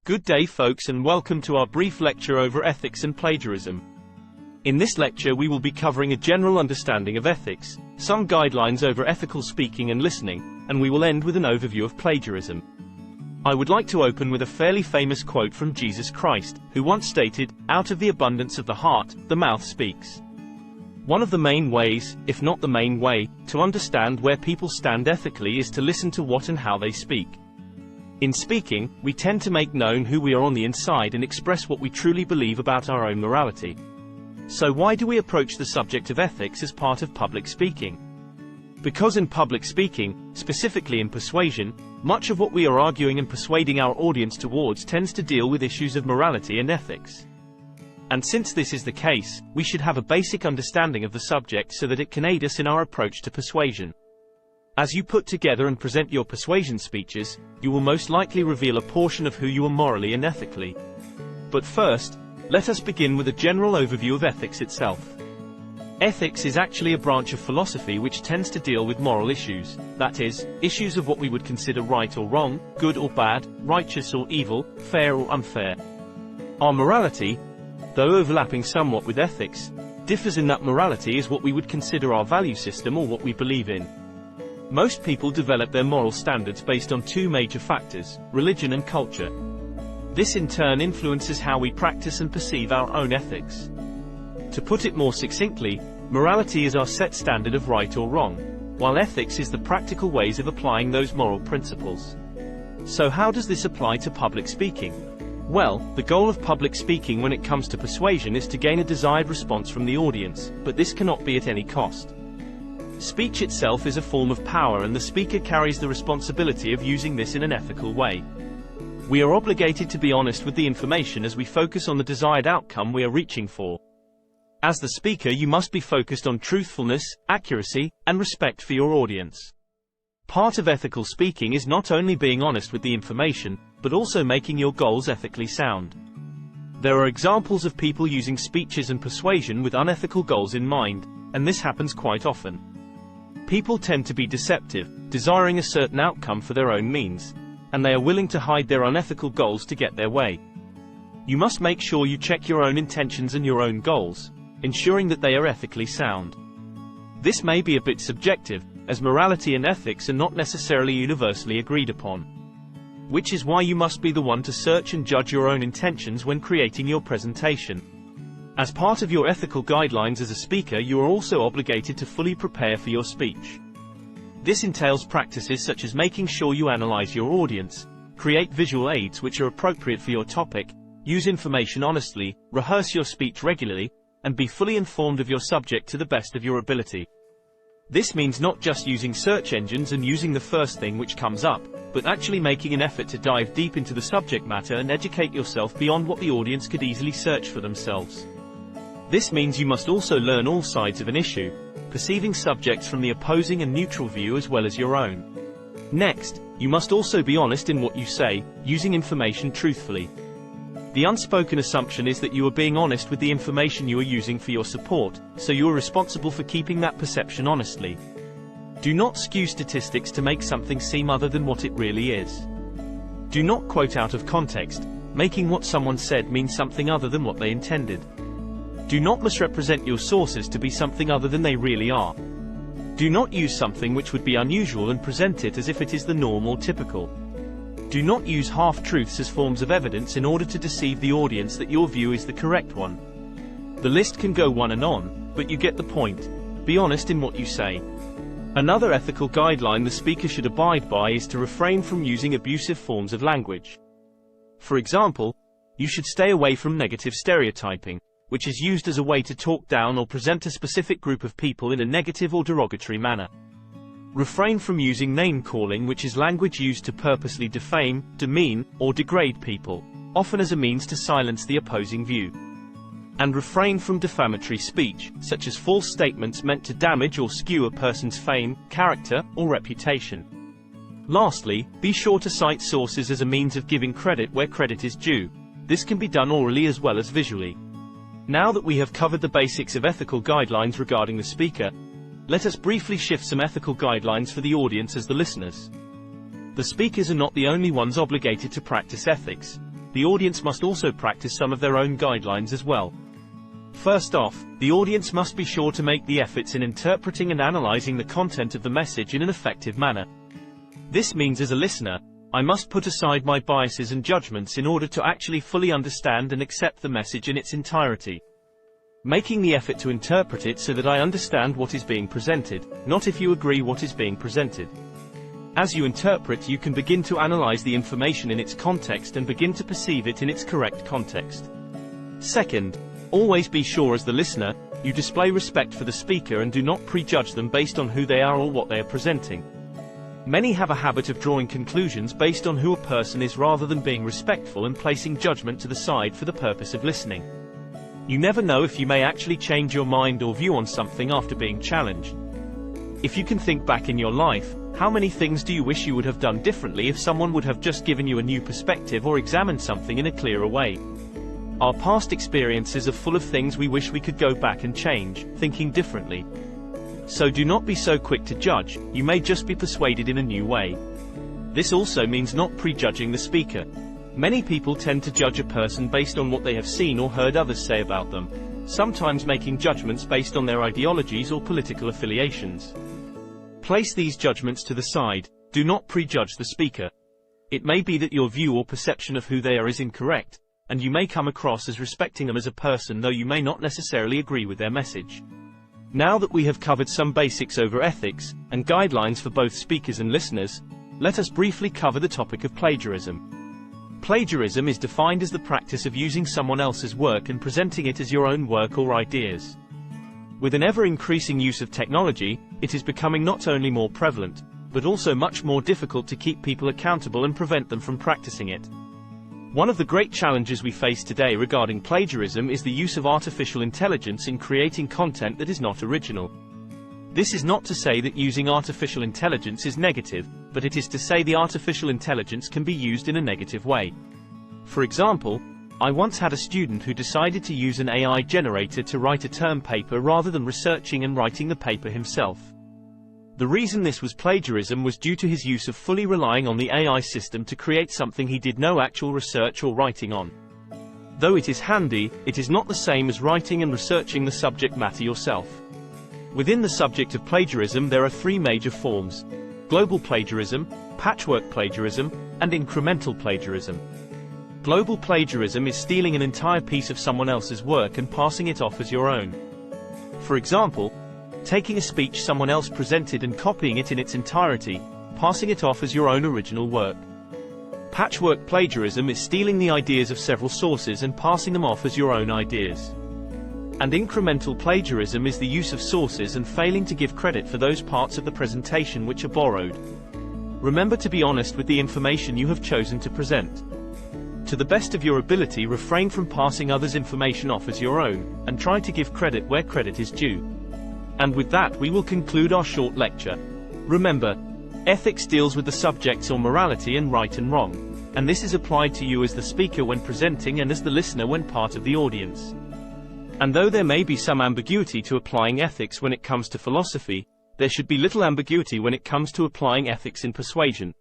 Good day folks, and welcome to our brief lecture over ethics and plagiarism. In this lecture we will be covering a general understanding of ethics, some guidelines over ethical speaking and listening, and we will end with an overview of plagiarism. I would like to open with a fairly famous quote from Jesus Christ, who once stated, "Out of the abundance of the heart, the mouth speaks." One of the main ways, if not the main way, to understand where people stand ethically is to listen to what and how they speak. In speaking, we tend to make known who we are on the inside and express what we truly believe about our own morality. So why do we approach the subject of ethics as part of public speaking? Because in public speaking, specifically in persuasion, much of what we are arguing and persuading our audience towards tends to deal with issues of morality and ethics. And since this is the case, we should have a basic understanding of the subject so that it can aid us in our approach to persuasion. As you put together and present your persuasion speeches, you will most likely reveal a portion of who you are morally and ethically. But first, let us begin with a general overview of ethics itself. Ethics is actually a branch of philosophy which tends to deal with moral issues, that is, issues of what we would consider right or wrong, good or bad, righteous or evil, fair or unfair. Our morality, though overlapping somewhat with ethics, differs in that morality is what we would consider our value system or what we believe in. Most people develop their moral standards based on two major factors, religion and culture. This in turn influences how we practice and perceive our own ethics. To put it more succinctly, morality is our set standard of right or wrong, while ethics is the practical ways of applying those moral principles. So how does this apply to public speaking? Well, the goal of public speaking when it comes to persuasion is to gain a desired response from the audience, but this cannot be at any cost. Speech itself is a form of power, and the speaker carries the responsibility of using this in an ethical way. We are obligated to be honest with the information as we focus on the desired outcome we are reaching for. As the speaker, you must be focused on truthfulness, accuracy, and respect for your audience. Part of ethical speaking is not only being honest with the information, but also making your goals ethically sound. There are examples of people using speeches and persuasion with unethical goals in mind, and this happens quite often. People tend to be deceptive, desiring a certain outcome for their own means, and they are willing to hide their unethical goals to get their way. You must make sure you check your own intentions and your own goals, ensuring that they are ethically sound. This may be a bit subjective, as morality and ethics are not necessarily universally agreed upon. Which is why you must be the one to search and judge your own intentions when creating your presentation. As part of your ethical guidelines as a speaker, you are also obligated to fully prepare for your speech. This entails practices such as making sure you analyze your audience, create visual aids which are appropriate for your topic, use information honestly, rehearse your speech regularly, and be fully informed of your subject to the best of your ability. This means not just using search engines and using the first thing which comes up, but actually making an effort to dive deep into the subject matter and educate yourself beyond what the audience could easily search for themselves. This means you must also learn all sides of an issue, perceiving subjects from the opposing and neutral view as well as your own. Next, you must also be honest in what you say, using information truthfully. The unspoken assumption is that you are being honest with the information you are using for your support, so you are responsible for keeping that perception honestly. Do not skew statistics to make something seem other than what it really is. Do not quote out of context, making what someone said mean something other than what they intended. Do not misrepresent your sources to be something other than they really are. Do not use something which would be unusual and present it as if it is the norm or typical. Do not use half-truths as forms of evidence in order to deceive the audience that your view is the correct one. The list can go on and on, but you get the point. Be honest in what you say. Another ethical guideline the speaker should abide by is to refrain from using abusive forms of language. For example, you should stay away from negative stereotyping, which is used as a way to talk down or present a specific group of people in a negative or derogatory manner. Refrain from using name-calling, which is language used to purposely defame, demean, or degrade people, often as a means to silence the opposing view. And refrain from defamatory speech, such as false statements meant to damage or skew a person's fame, character, or reputation. Lastly, be sure to cite sources as a means of giving credit where credit is due. This can be done orally as well as visually. Now that we have covered the basics of ethical guidelines regarding the speaker, let us briefly shift some ethical guidelines for the audience as the listeners. The speakers are not the only ones obligated to practice ethics. the audience must also practice some of their own guidelines as well. First off, the audience must be sure to make the efforts in interpreting and analyzing the content of the message in an effective manner. This means, as a listener, I must put aside my biases and judgments in order to actually fully understand and accept the message in its entirety. Making the effort to interpret it so that I understand what is being presented, not if you agree what is being presented. As you interpret, you can begin to analyze the information in its context and begin to perceive it in its correct context. Second, always be sure as the listener, you display respect for the speaker and do not prejudge them based on who they are or what they are presenting. Many have a habit of drawing conclusions based on who a person is rather than being respectful and placing judgment to the side for the purpose of listening. You never know if you may actually change your mind or view on something after being challenged. If you can think back in your life, how many things do you wish you would have done differently if someone would have just given you a new perspective or examined something in a clearer way? Our past experiences are full of things we wish we could go back and change, thinking differently. So do not be so quick to judge, you may just be persuaded in a new way. This also means not prejudging the speaker. Many people tend to judge a person based on what they have seen or heard others say about them, sometimes making judgments based on their ideologies or political affiliations. Place these judgments to the side, do not prejudge the speaker. It may be that your view or perception of who they are is incorrect, and you may come across as respecting them as a person though you may not necessarily agree with their message. Now that we have covered some basics over ethics, and guidelines for both speakers and listeners, let us briefly cover the topic of plagiarism. Plagiarism is defined as the practice of using someone else's work and presenting it as your own work or ideas. With an ever-increasing use of technology, it is becoming not only more prevalent, but also much more difficult to keep people accountable and prevent them from practicing it. One of the great challenges we face today regarding plagiarism is the use of artificial intelligence in creating content that is not original. This is not to say that using artificial intelligence is negative, but it is to say the artificial intelligence can be used in a negative way. For example, I once had a student who decided to use an AI generator to write a term paper rather than researching and writing the paper himself. The reason this was plagiarism was due to his use of fully relying on the AI system to create something he did no actual research or writing on. Though it is handy, it is not the same as writing and researching the subject matter yourself. Within the subject of plagiarism there are three major forms: global plagiarism, patchwork plagiarism, and incremental plagiarism. Global plagiarism is stealing an entire piece of someone else's work and passing it off as your own. For example, taking a speech someone else presented and copying it in its entirety, passing it off as your own original work. Patchwork plagiarism is stealing the ideas of several sources and passing them off as your own ideas. And incremental plagiarism is the use of sources and failing to give credit for those parts of the presentation which are borrowed. Remember to be honest with the information you have chosen to present. To the best of your ability, refrain from passing others' information off as your own, and try to give credit where credit is due. And with that we will conclude our short lecture. Remember, ethics deals with the subjects or morality and right and wrong, and this is applied to you as the speaker when presenting and as the listener when part of the audience. And though there may be some ambiguity to applying ethics when it comes to philosophy, there should be little ambiguity when it comes to applying ethics in persuasion.